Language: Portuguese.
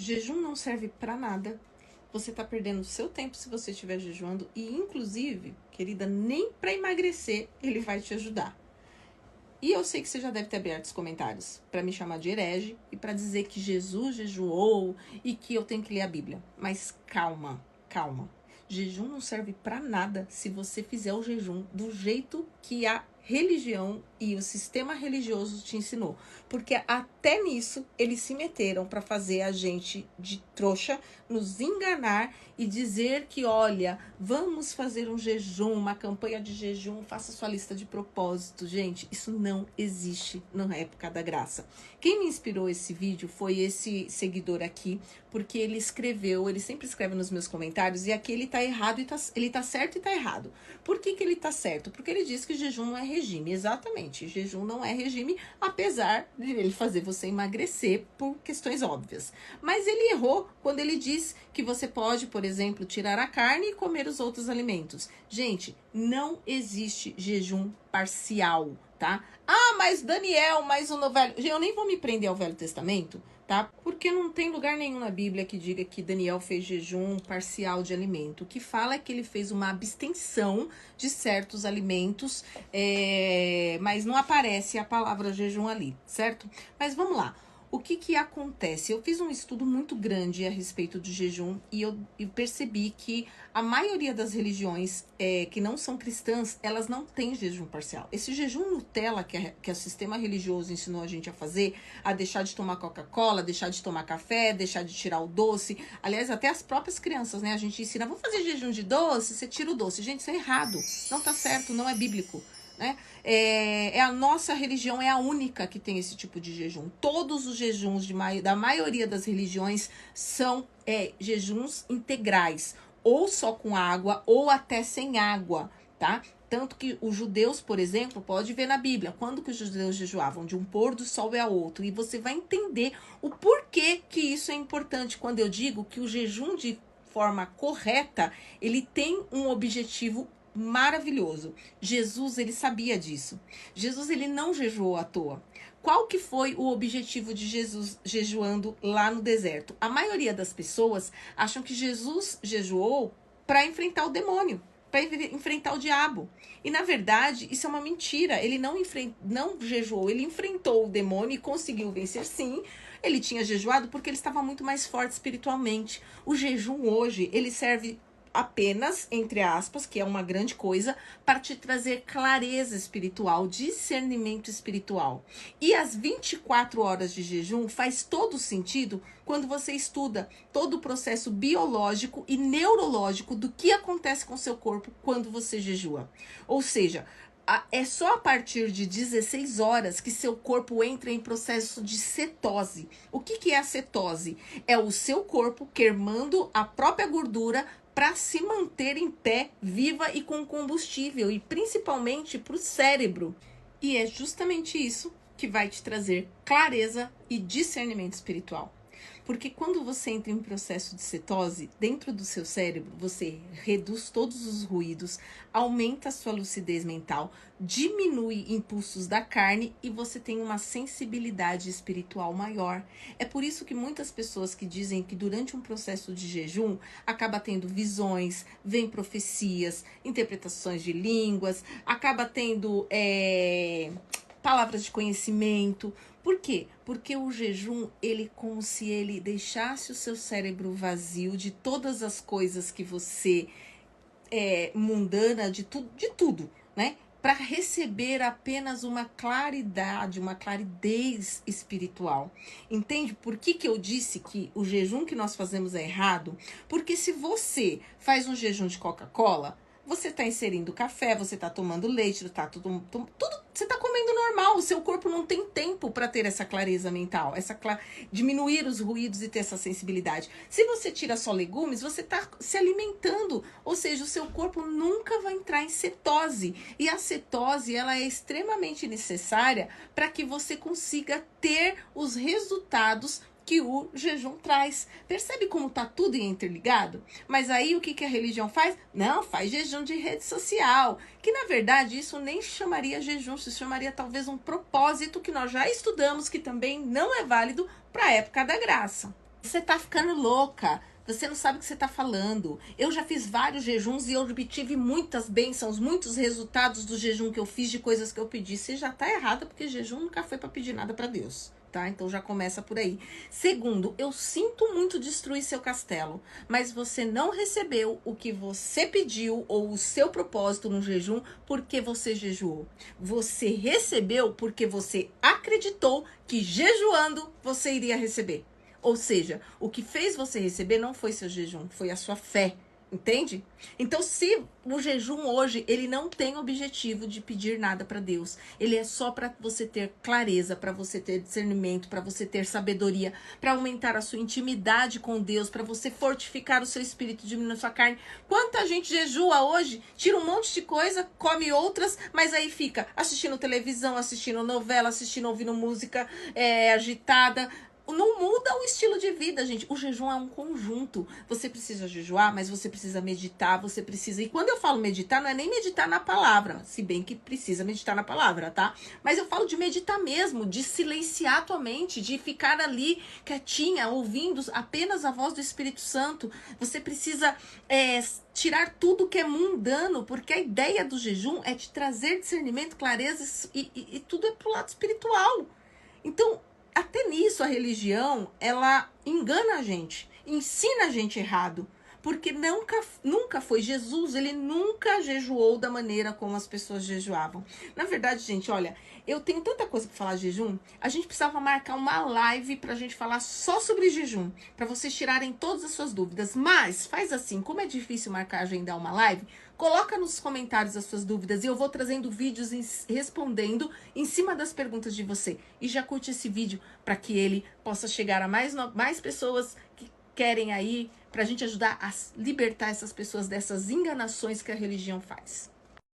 Jejum não serve para nada. Você está perdendo o seu tempo se você estiver jejuando e, inclusive, querida, nem para emagrecer ele vai te ajudar. E eu sei que você já deve ter aberto os comentários para me chamar de herege e para dizer que Jesus jejuou e que eu tenho que ler a Bíblia. Mas calma, calma. Jejum não serve para nada se você fizer o jejum do jeito que a religião e o sistema religioso te ensinou. Porque até nisso eles se meteram para fazer a gente de trouxa, nos enganar e dizer que, olha, vamos fazer um jejum, uma campanha de jejum, faça sua lista de propósitos. Gente, isso não existe na época da graça. Quem me inspirou esse vídeo foi esse seguidor aqui, porque ele escreveu, ele sempre escreve nos meus comentários, e aqui ele tá errado, ele tá certo e tá errado. Por que ele tá certo? Porque ele diz que jejum não é regime. Exatamente, jejum não é regime, apesar de ele fazer você emagrecer por questões óbvias. Mas ele errou quando ele diz que você pode, por exemplo, tirar a carne e comer os outros alimentos. Gente, não existe jejum parcial, tá? Ah, mas Daniel, mas o Velho... Eu nem vou me prender ao Velho Testamento, tá? Porque não tem lugar nenhum na Bíblia que diga que Daniel fez jejum parcial de alimento. O que fala é que ele fez uma abstenção de certos alimentos, mas não aparece a palavra jejum ali, certo? Mas vamos lá. O que acontece? Eu fiz um estudo muito grande a respeito do jejum e eu percebi que a maioria das religiões que não são cristãs, elas não têm jejum parcial. Esse jejum Nutella que o sistema religioso ensinou a gente a fazer, a deixar de tomar Coca-Cola, deixar de tomar café, deixar de tirar o doce. Aliás, até as próprias crianças, né? A gente ensina, vamos fazer jejum de doce, você tira o doce. Gente, isso é errado. Não tá certo, não é bíblico. Né? A nossa religião é a única que tem esse tipo de jejum. Todos os jejuns da maioria das religiões são jejuns integrais, ou só com água, ou até sem água, tá? Tanto que os judeus, por exemplo, pode ver na Bíblia, quando que os judeus jejuavam? De um pôr do sol ao outro. E você vai entender o porquê que isso é importante quando eu digo que o jejum de forma correta, ele tem um objetivo maravilhoso. Jesus, ele sabia disso. Jesus, ele não jejuou à toa. Qual que foi o objetivo de Jesus jejuando lá no deserto? A maioria das pessoas acham que Jesus jejuou para enfrentar o demônio, para enfrentar o diabo. E, na verdade, isso é uma mentira. Ele não jejuou, ele enfrentou o demônio e conseguiu vencer, sim. Ele tinha jejuado porque ele estava muito mais forte espiritualmente. O jejum hoje, ele serve apenas, entre aspas, que é uma grande coisa, para te trazer clareza espiritual, discernimento espiritual. E as 24 horas de jejum faz todo sentido quando você estuda todo o processo biológico e neurológico do que acontece com o seu corpo quando você jejua. Ou seja, é só a partir de 16 horas que seu corpo entra em processo de cetose. O que é a cetose? É o seu corpo queimando a própria gordura para se manter em pé, viva e com combustível, e principalmente para o cérebro. E é justamente isso que vai te trazer clareza e discernimento espiritual. Porque quando você entra em processo de cetose, dentro do seu cérebro, você reduz todos os ruídos, aumenta a sua lucidez mental, diminui impulsos da carne e você tem uma sensibilidade espiritual maior. É por isso que muitas pessoas que dizem que durante um processo de jejum, acaba tendo visões, vem profecias, interpretações de línguas, acaba tendo palavras de conhecimento. Por quê? Porque o jejum, ele como se ele deixasse o seu cérebro vazio de todas as coisas que você mundana, de tudo, né? Para receber apenas uma claridade, uma claridez espiritual. Entende por que eu disse que o jejum que nós fazemos é errado? Porque se você faz um jejum de Coca-Cola, você está inserindo café, você está tomando leite, você está comendo normal, o seu corpo não tem tempo para ter essa clareza mental, diminuir os ruídos e ter essa sensibilidade. Se você tira só legumes, você está se alimentando, ou seja, o seu corpo nunca vai entrar em cetose. E a cetose, ela é extremamente necessária para que você consiga ter os resultados que o jejum traz. Percebe como tá tudo interligado? Mas aí o que a religião faz? Não, faz jejum de rede social. Que na verdade isso nem chamaria jejum, se chamaria talvez um propósito que nós já estudamos, que também não é válido para a época da graça. Você tá ficando louca. Você não sabe o que você tá falando. Eu já fiz vários jejuns e eu obtive muitas bênçãos, muitos resultados do jejum que eu fiz, de coisas que eu pedi. Você já tá errada, porque jejum nunca foi para pedir nada para Deus, tá? Então já começa por aí. Segundo, eu sinto muito destruir seu castelo, mas você não recebeu o que você pediu ou o seu propósito no jejum porque você jejuou. Você recebeu porque você acreditou que jejuando você iria receber. Ou seja, o que fez você receber não foi seu jejum, foi a sua fé. Entende? Então, se o jejum hoje, ele não tem objetivo de pedir nada para Deus. Ele é só para você ter clareza, para você ter discernimento, para você ter sabedoria, para aumentar a sua intimidade com Deus, para você fortificar o seu espírito, diminuir a sua carne. Quanta gente jejua hoje, tira um monte de coisa, come outras, mas aí fica assistindo televisão, assistindo novela, ouvindo música agitada. Não muda o estilo de vida, gente. O jejum é um conjunto. Você precisa jejuar, mas você precisa meditar, você precisa... E quando eu falo meditar, não é nem meditar na palavra, se bem que precisa meditar na palavra, tá? Mas eu falo de meditar mesmo, de silenciar a tua mente, de ficar ali quietinha, ouvindo apenas a voz do Espírito Santo. Você precisa tirar tudo que é mundano, porque a ideia do jejum é te trazer discernimento, clareza e tudo é pro lado espiritual. Então, até nisso a religião, ela engana a gente, ensina a gente errado, porque nunca foi Jesus, ele nunca jejuou da maneira como as pessoas jejuavam. Na verdade, gente, olha, eu tenho tanta coisa para falar de jejum, a gente precisava marcar uma live pra gente falar só sobre jejum, para vocês tirarem todas as suas dúvidas, mas faz assim, como é difícil marcar, agendar uma live, coloca nos comentários as suas dúvidas e eu vou trazendo vídeos respondendo em cima das perguntas de você. E já curte esse vídeo para que ele possa chegar a mais pessoas que querem aí, para a gente ajudar a libertar essas pessoas dessas enganações que a religião faz.